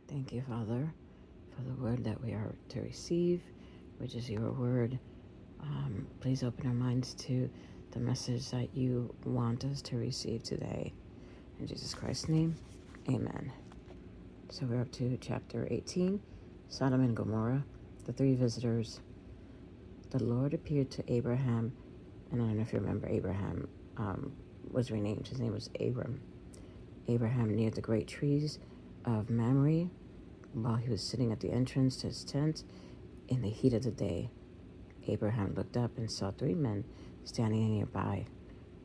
Thank you, Father, for the word that we are to receive, which is your word. Please open our minds to the message that you want us to receive today. In Jesus Christ's name, amen. So we're up to chapter 18, Sodom and Gomorrah, the three visitors. The Lord appeared to Abraham, and I don't know if you remember, Abraham was renamed. His name was Abram. Abraham near the great trees of Mamre while he was sitting at the entrance to his tent in the heat of the day. Abraham looked up and saw three men standing nearby.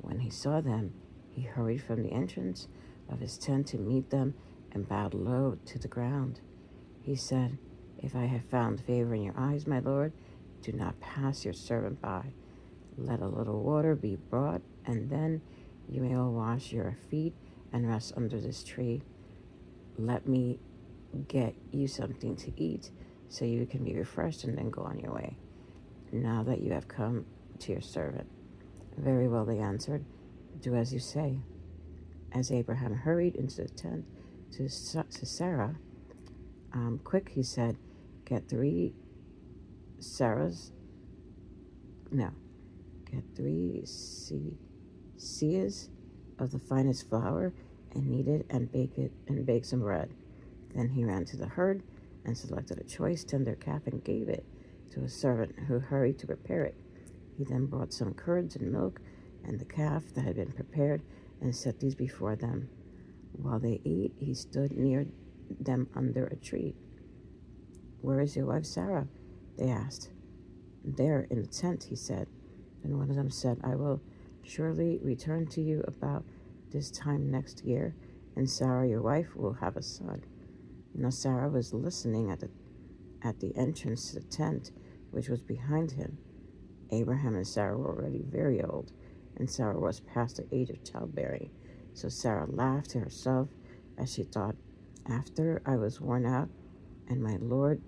When he saw them, he hurried from the entrance of his tent to meet them and bowed low to the ground. He said, "If I have found favor in your eyes, my lord, do not pass your servant by. Let a little water be brought, and then you may all wash your feet and rest under this tree. Let me get you something to eat so you can be refreshed and then go on your way, now that you have come to your servant." "Very well," they answered. "Do as you say." As Abraham hurried into the tent to Sarah, "Quick," he said, "get three Sarahs, no, get three seahs of the finest flour and knead it and bake some bread." Then he ran to the herd and selected a choice tender calf and gave it to a servant who hurried to prepare it. He then brought some curds and milk and the calf that had been prepared and set these before them. While they ate, he stood near them under a tree. "Where is your wife Sarah?" they asked. "There in the tent," he said. Then one of them said, "I will surely return to you about this time next year, and Sarah your wife will have a son." Now Sarah was listening at the entrance to the tent, which was behind him. Abraham and Sarah were already very old, and Sarah was past the age of childbearing. So Sarah laughed to herself as she thought, "After I was worn out, and my Lord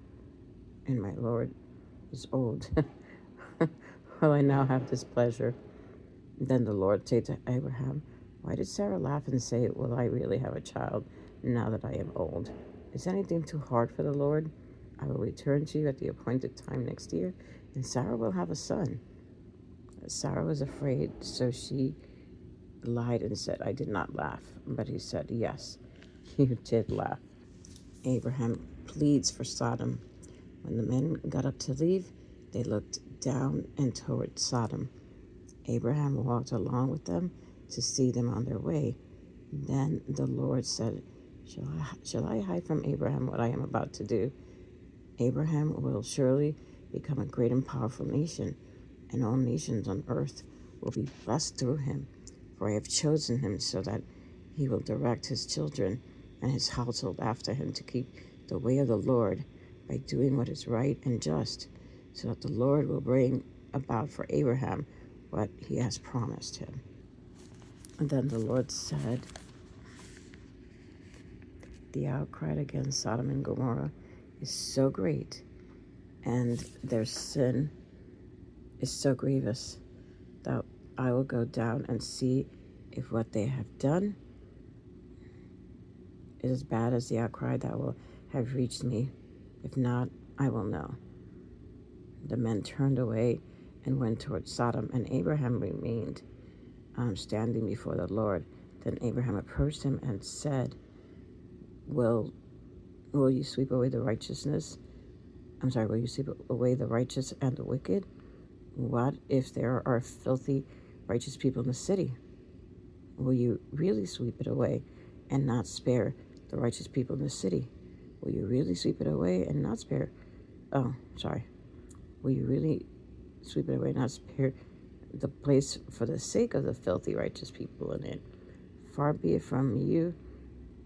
is old, will I now have this pleasure?" Then the Lord said to Abraham, "Why did Sarah laugh and say, 'Will I really have a child now that I am old?' Is anything too hard for the Lord? I will return to you at the appointed time next year, and Sarah will have a son." Sarah was afraid, so she lied and said, "I did not laugh." But he said, "Yes, you did laugh." Abraham pleads for Sodom. When the men got up to leave, they looked down and toward Sodom. Abraham walked along with them to see them on their way. Then the Lord said, Shall I hide from Abraham what I am about to do? Abraham will surely become a great and powerful nation, and all nations on earth will be blessed through him. For I have chosen him so that he will direct his children and his household after him to keep the way of the Lord by doing what is right and just, so that the Lord will bring about for Abraham what he has promised him. And then the Lord said, "The outcry against Sodom and Gomorrah is so great, and their sin is so grievous, that I will go down and see if what they have done is as bad as the outcry that will have reached me. If not, I will know." The men turned away and went toward Sodom, and Abraham remained standing before the Lord. Then Abraham approached him and said, Will you sweep away the righteousness? Will you sweep away the righteous and the wicked? What if there are filthy, righteous people in the city? Will you really sweep it away and not spare the righteous people in the city? Will you really sweep it away and not spare? Will you really sweep it away and not spare the place for the sake of the filthy, righteous people in it? Far be it from you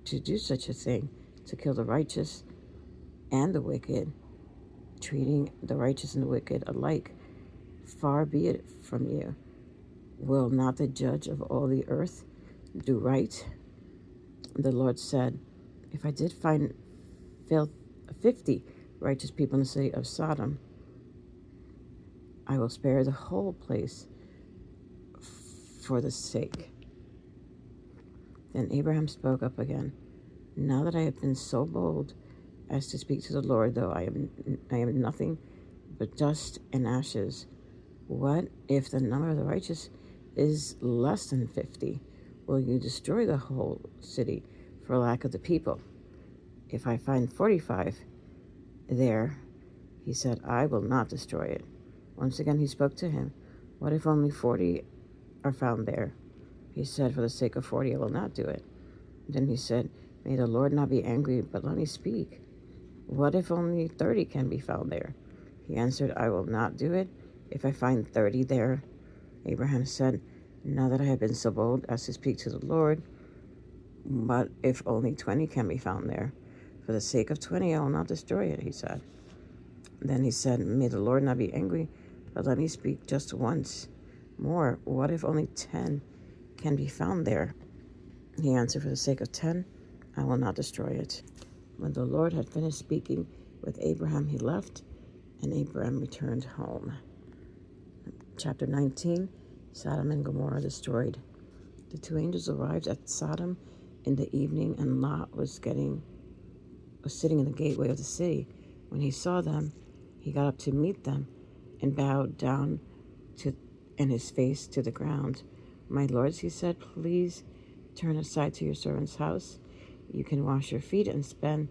to do such a thing, to kill the righteous and the wicked, treating the righteous and the wicked alike. Far be it from you. Will not the judge of all the earth do right? The Lord said, "If I did find 50 righteous people in the city of Sodom, I will spare the whole place for the sake." Then Abraham spoke up again. "Now that I have been so bold as to speak to the Lord, though I am nothing but dust and ashes. What if the number of the righteous is less than 50? Will you destroy the whole city for lack of the people? If I find 45 there, he said, I will not destroy it. Once again he spoke to him. What if only 40 are found there? He said, for the sake of 40 I will not do it. Then he said, may the Lord not be angry, but let me speak. What if only 30 can be found there? He answered, I will not do it if I find 30 there. Abraham said, now that I have been so bold as to speak to the Lord, but if only 20 can be found there? For the sake of 20 I will not destroy it, he said. Then he said, may the Lord not be angry, but let me speak just once more. What if only 10 can be found there? He answered, for the sake of 10 I will not destroy it. When the Lord had finished speaking with Abraham, he left, and Abraham returned home. Chapter 19, Sodom and Gomorrah destroyed. The two angels arrived at Sodom in the evening, and Lot was sitting in the gateway of the city. When he saw them, he got up to meet them and bowed down and his face to the ground. My lords, he said, please turn aside to your servant's house. You can wash your feet and spend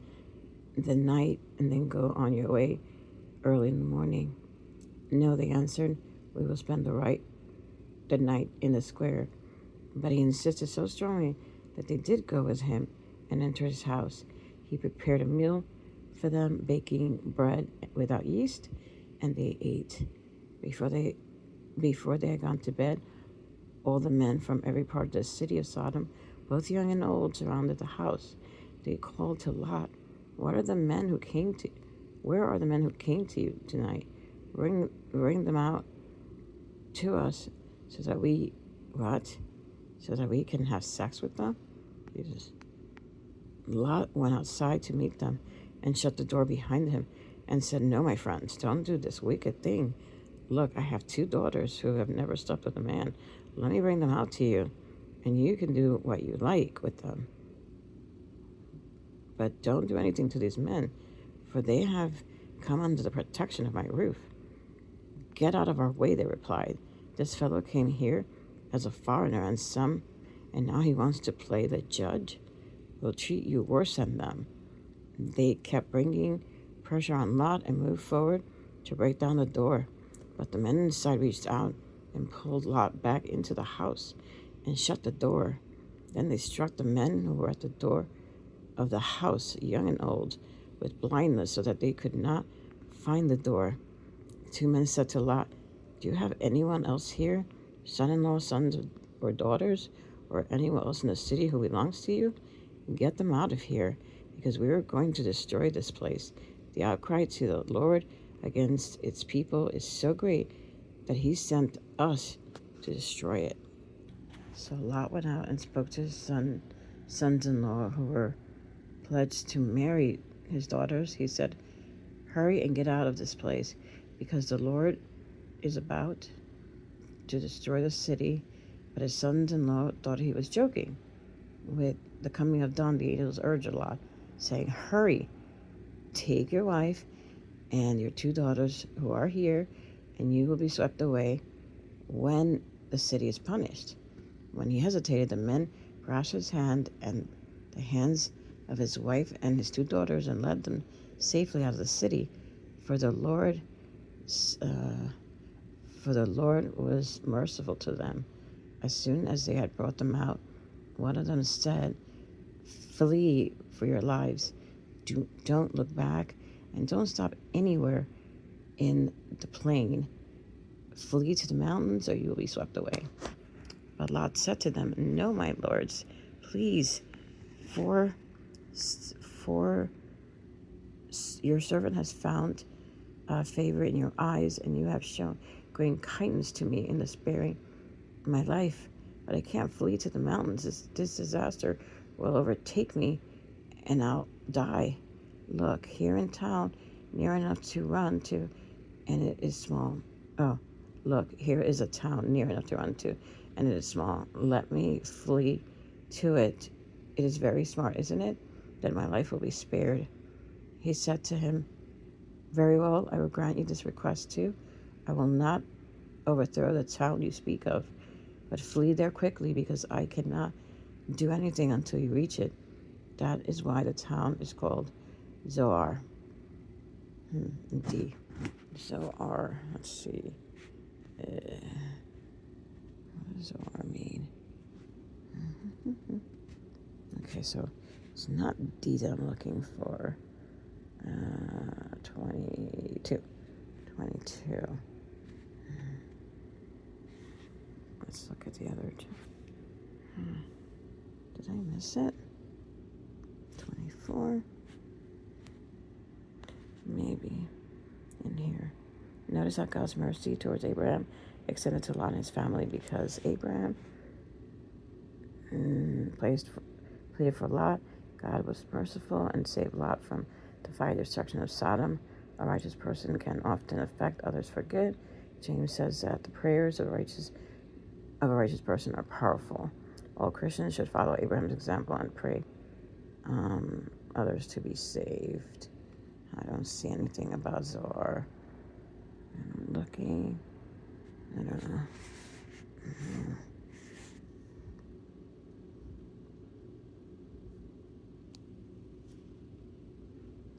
the night and then go on your way early in the morning. No, they answered, we will spend the night in the square. But he insisted so strongly that they did go with him and enter his house. He prepared a meal for them, baking bread without yeast, and they ate. Before they had gone to bed, all the men from every part of the city of Sodom, both young and old, surrounded the house. They called to Lot, where are the men who came to you tonight? Bring them out to us so that we can have sex with them? Jesus. Lot went outside to meet them and shut the door behind him and said, no, my friends, don't do this wicked thing. Look, I have 2 daughters who have never slept with a man. Let me bring them out to you, and you can do what you like with them. But don't do anything to these men, for they have come under the protection of my roof. Get out of our way, they replied. This fellow came here as a foreigner, and now he wants to play the judge. We'll treat you worse than them. They kept bringing pressure on Lot and moved forward to break down the door. But the men inside reached out and pulled Lot back into the house and shut the door. Then they struck the men who were at the door of the house, young and old, with blindness so that they could not find the door. The 2 men said to Lot, do you have anyone else here, son-in-law, sons or daughters, or anyone else in the city who belongs to you? Get them out of here, because we are going to destroy this place. The outcry to the Lord against its people is so great that he sent us to destroy it. So Lot went out and spoke to his sons-in-law who were pledged to marry his daughters. He said, hurry and get out of this place, because the Lord is about to destroy the city. But his sons-in-law thought he was joking. With the coming of dawn, the angels urged Lot, saying, hurry, take your wife and your 2 daughters who are here, and you will be swept away when the city is punished. When he hesitated, the men grasped his hand and the hands of his wife and his 2 daughters and led them safely out of the city. For the Lord was merciful to them. As soon as they had brought them out, one of them said, flee for your lives. Don't look back, and don't stop anywhere in the plain. Flee to the mountains, or you will be swept away. But Lot said to them, no, my lords, please, for your servant has found favor in your eyes, and you have shown great kindness to me in the sparing my life. But I can't flee to the mountains. This disaster will overtake me, and I'll die. Look, here in town, near enough to run to, and it is small. Oh, look, here is a town near enough to run to, and it is small. Let me flee to it. It is very smart, isn't it? Then my life will be spared. He said to him, "Very well, I will grant you this request too. I will not overthrow the town you speak of, but flee there quickly, because I cannot do anything until you reach it. That is why the town is called Zoar." D. Zoar. Let's see. What does Zoar mean? Okay, so it's not D that I'm looking for. 22. 22. Let's look at the other two. Did I miss it? 24. Maybe in here. Notice how God's mercy towards Abraham extended to Lot and his family, because Abraham pleaded for Lot. God was merciful and saved Lot from the fire destruction of Sodom. A righteous person can often affect others for good. James says that the prayers of a righteous person are powerful. All Christians should follow Abraham's example and pray others to be saved. I don't see anything about Zoar. I'm looking. I don't know.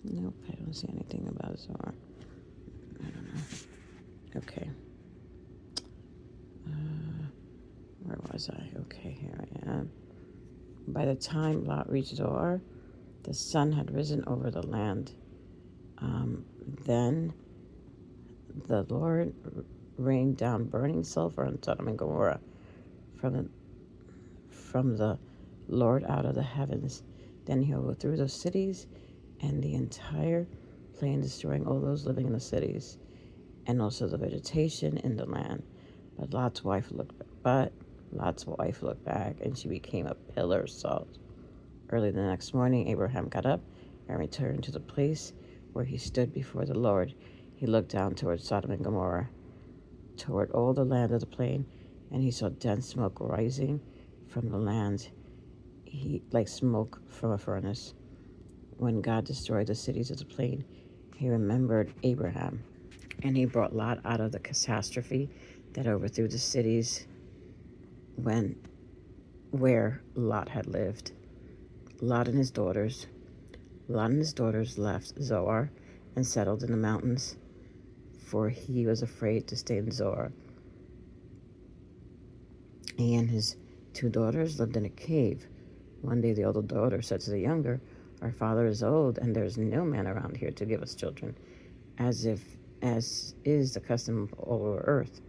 Nope, I don't see anything about Zoar. I don't know. Okay. Where was I? Okay, here I am. By the time Lot reached Zoar, the sun had risen over the land. Then the Lord rained down burning sulfur on Sodom and Gomorrah from the Lord out of the heavens. Then he overthrew those cities and the entire plain, destroying all those living in the cities and also the vegetation in the land. But Lot's wife looked back, and she became a pillar of salt. Early the next morning, Abraham got up and returned to the place where he stood before the Lord. He looked down toward Sodom and Gomorrah, toward all the land of the plain, and he saw dense smoke rising from the land, like smoke from a furnace. When God destroyed the cities of the plain, he remembered Abraham, and he brought Lot out of the catastrophe that overthrew the cities where Lot had lived. Lot and his daughters left Zoar and settled in the mountains, for he was afraid to stay in Zoar. He and his 2 daughters lived in a cave. One day the older daughter said to the younger, "Our father is old, and there's no man around here to give us children, as is the custom of all over earth.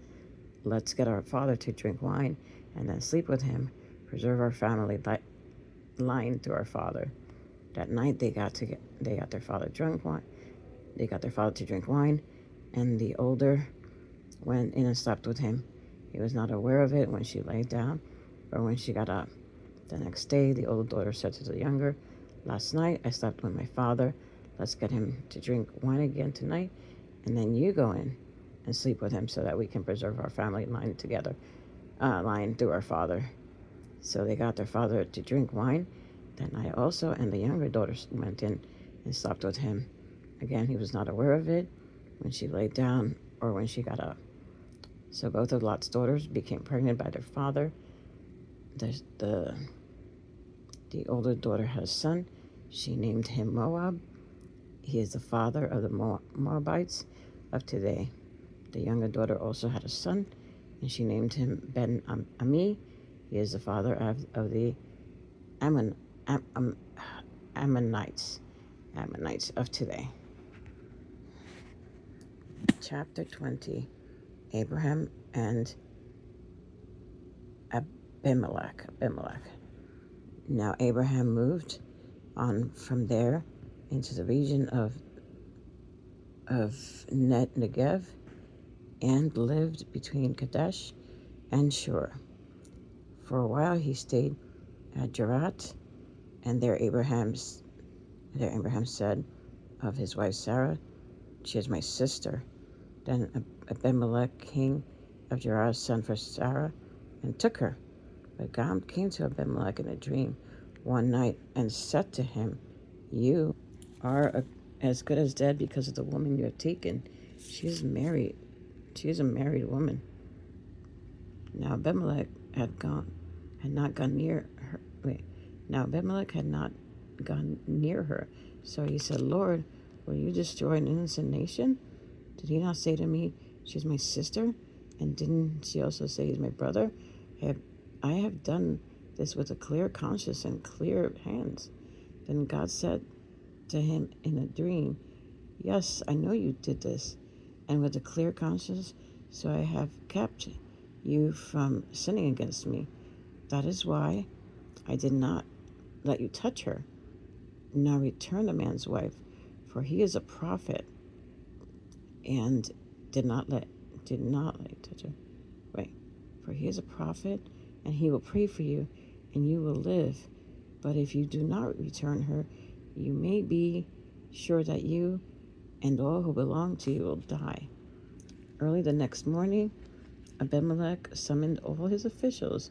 Let's get our father to drink wine and then sleep with him, preserve our family line to our father." That night they got their father drunk wine. They got their father to drink wine, and the older went in and slept with him. He was not aware of it when she lay down or when she got up. The next day, the older daughter said to the younger, "Last night I slept with my father. Let's get him to drink wine again tonight, and then you go in and sleep with him so that we can preserve our family line through our father." So they got their father to drink wine that night also, and the younger daughter went in and slept with him. Again, he was not aware of it when she laid down or when she got up. So both of Lot's daughters became pregnant by their father. The older daughter had a son. She named him Moab. He is the father of the Moabites of today. The younger daughter also had a son, and she named him Ben-Ami. He is the father of the Ammonites of today. Chapter 20. Abraham and Abimelech. Now Abraham moved on from there into the region of Negev and lived between Kadesh and Shur. For a while he stayed at Gerar, and there Abraham said of his wife Sarah, "She is my sister." Then Abimelech, king of Gerar, sent for Sarah and took her. But God came to Abimelech in a dream one night and said to him, "You are as good as dead because of the woman you have taken. She is married. She is a married woman. Now Abimelech had not gone near her. Now Abimelech had not gone near her. So he said, Lord, will you destroy an innocent nation? Did he not say to me, she's my sister? And didn't she also say he's my brother? I have done this with a clear conscience and clear hands. Then God said to him in a dream, yes, I know you did this, and with a clear conscience, so I have kept you from sinning against me. That is why I did not let you touch her. Now return the man's wife, for he is a prophet, and did not let you touch her. Wait, for he is a prophet, and he will pray for you, and you will live. But if you do not return her, you may be sure that you and all who belong to you will die. Early the next morning, Abimelech summoned all his officials,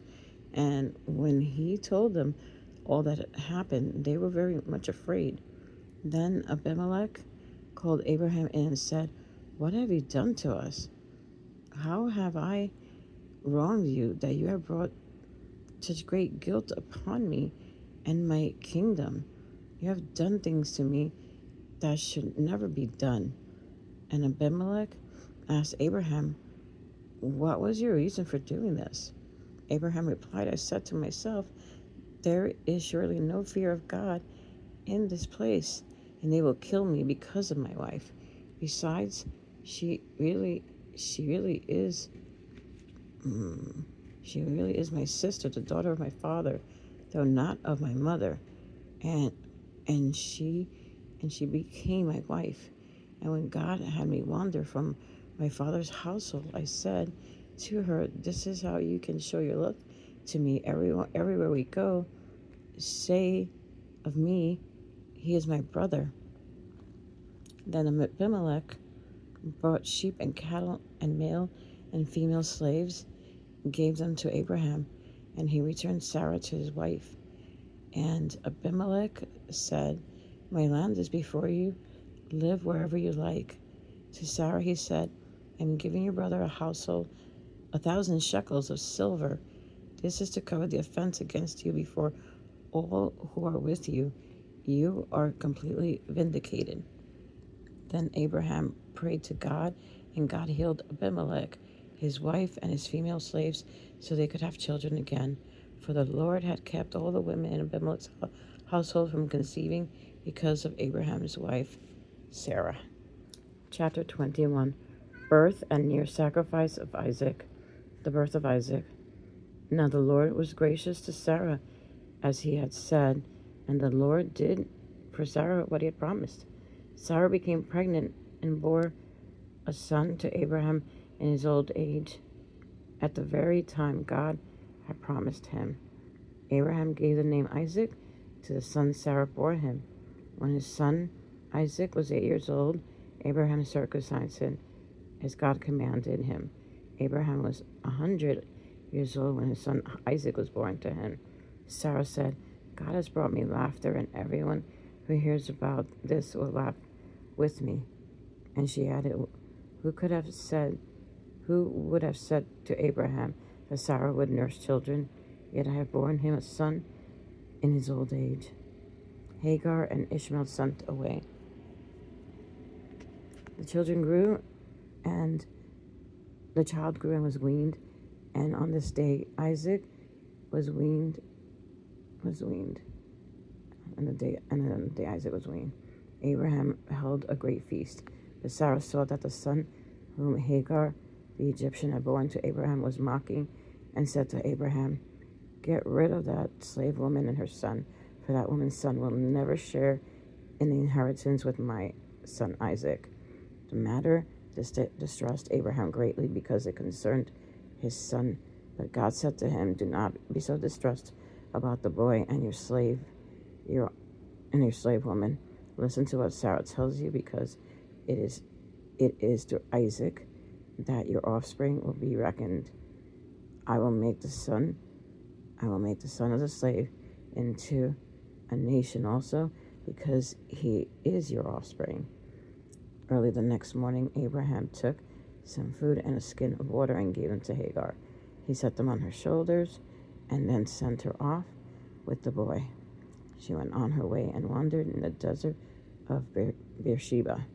and when he told them all that had happened, they were very much afraid. Then Abimelech called Abraham in and said, what have you done to us? How have I wronged you that you have brought such great guilt upon me and my kingdom? You have done things to me that should never be done. And Abimelech asked Abraham, what was your reason for doing this? Abraham replied, I said to myself, there is surely no fear of God in this place, and they will kill me because of my wife. Besides, she really is my sister, the daughter of my father, though not of my mother. And she became my wife. And when God had me wander from my father's household, I said to her, this is how you can show your love to me. Everywhere we go, say of me, he is my brother. Then Abimelech brought sheep and cattle and male and female slaves and gave them to Abraham, and he returned Sarah to his wife. And Abimelech said, my land is before you, live wherever you like. To Sarah he said, I'm giving your brother a household, 1,000 shekels of silver. This is to cover the offense against you before all who are with you. You are completely vindicated. Then Abraham prayed to God, and God healed Abimelech, his wife, and his female slaves, so they could have children again. For the Lord had kept all the women in Abimelech's household from conceiving because of Abraham's wife, Sarah. Chapter 21. Birth and near sacrifice of Isaac. The birth of Isaac. Now the Lord was gracious to Sarah, as he had said, and the Lord did for Sarah what he had promised. Sarah became pregnant and bore a son to Abraham in his old age, at the very time God had promised him. Abraham gave the name Isaac to the son Sarah bore him. When his son Isaac was 8 years old, Abraham circumcised him, as God commanded him. Abraham was 100 years old when his son Isaac was born to him. Sarah said, God has brought me laughter, and everyone who hears about this will laugh with me. And she added, who would have said to Abraham that Sarah would nurse children? Yet I have borne him a son in his old age. Hagar and Ishmael sent away. The children grew, and the child grew and was weaned, and on this day Isaac was weaned, and the day Isaac was weaned, Abraham held a great feast. But Sarah saw that the son whom Hagar the Egyptian had born to Abraham was mocking, and said to Abraham, get rid of that slave woman and her son, for that woman's son will never share in the inheritance with my son Isaac. The matter distressed Abraham greatly because it concerned his son. But God said to him, do not be so distressed about the boy and your slave woman. Listen to what Sarah tells you, because it is to Isaac that your offspring will be reckoned. I will make the son of the slave into a nation also, because he is your offspring." Early the next morning, Abraham took some food and a skin of water and gave them to Hagar. He set them on her shoulders and then sent her off with the boy. She went on her way and wandered in the desert of Beersheba.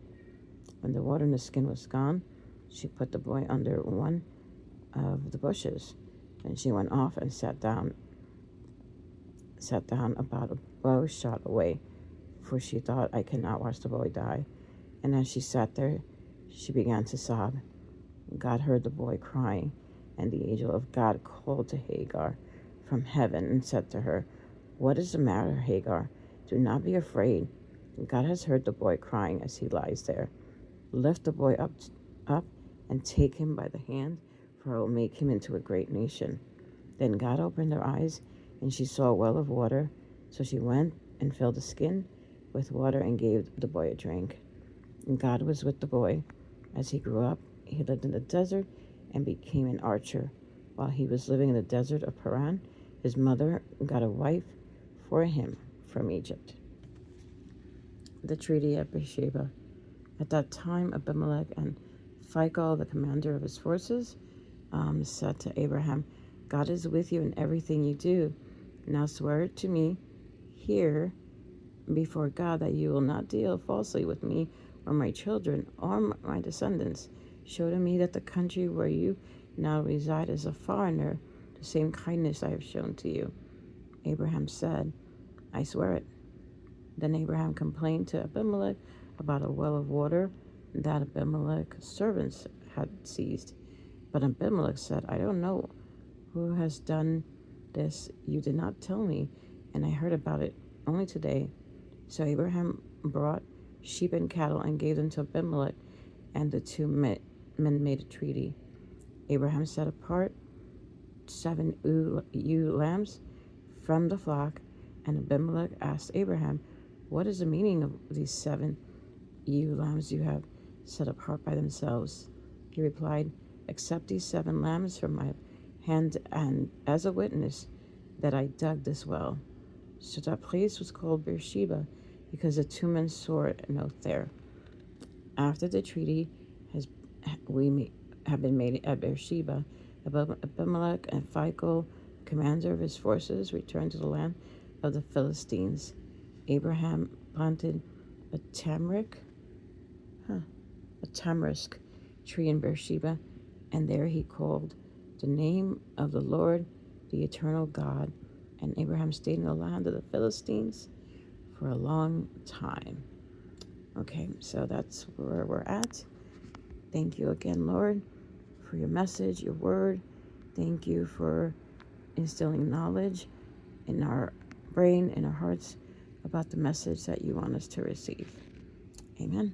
When the water in the skin was gone, she put the boy under one of the bushes. Then she went off and sat down about a bow shot away, for she thought, "I cannot watch the boy die." And as she sat there, she began to sob. God heard the boy crying, and the angel of God called to Hagar from heaven and said to her, "What is the matter, Hagar? Do not be afraid. God has heard the boy crying as he lies there. Lift the boy up and take him by the hand, for I will make him into a great nation." Then God opened her eyes, and she saw a well of water. So she went and filled the skin with water and gave the boy a drink. And God was with the boy. As he grew up, he lived in the desert and became an archer. While he was living in the desert of Paran, his mother got a wife for him from Egypt. The Treaty at Beersheba. At that time, Abimelech and Phicol, the commander of his forces, said to Abraham, "God is with you in everything you do. Now swear to me here before God that you will not deal falsely with me or my children or my descendants. Show to me that the country where you now reside is a foreigner, the same kindness I have shown to you." Abraham said, "I swear it." Then Abraham complained to Abimelech about a well of water that Abimelech's servants had seized. But Abimelech said, "I don't know who has done this. You did not tell me, and I heard about it only today." So Abraham brought sheep and cattle and gave them to Abimelech, and the two men made a treaty. Abraham set apart 7 ewe lambs from the flock, and Abimelech asked Abraham, "What is the meaning of these 7 ewe lambs you have set apart by themselves?" He replied, "Accept these 7 lambs from my hand and as a witness that I dug this well." So that place was called Beersheba, because the 2 men swore an oath there. After the treaty have been made at Beersheba, Abimelech and Phicol, commander of his forces, returned to the land of the Philistines. Abraham planted a tamarisk tree in Beersheba, and there he called the name of the Lord, the eternal God. And Abraham stayed in the land of the Philistines for a long time. Okay, so that's where we're at. Thank you again, Lord, for your message, your word. Thank you for instilling knowledge in our brain, in our hearts, about the message that you want us to receive. Amen.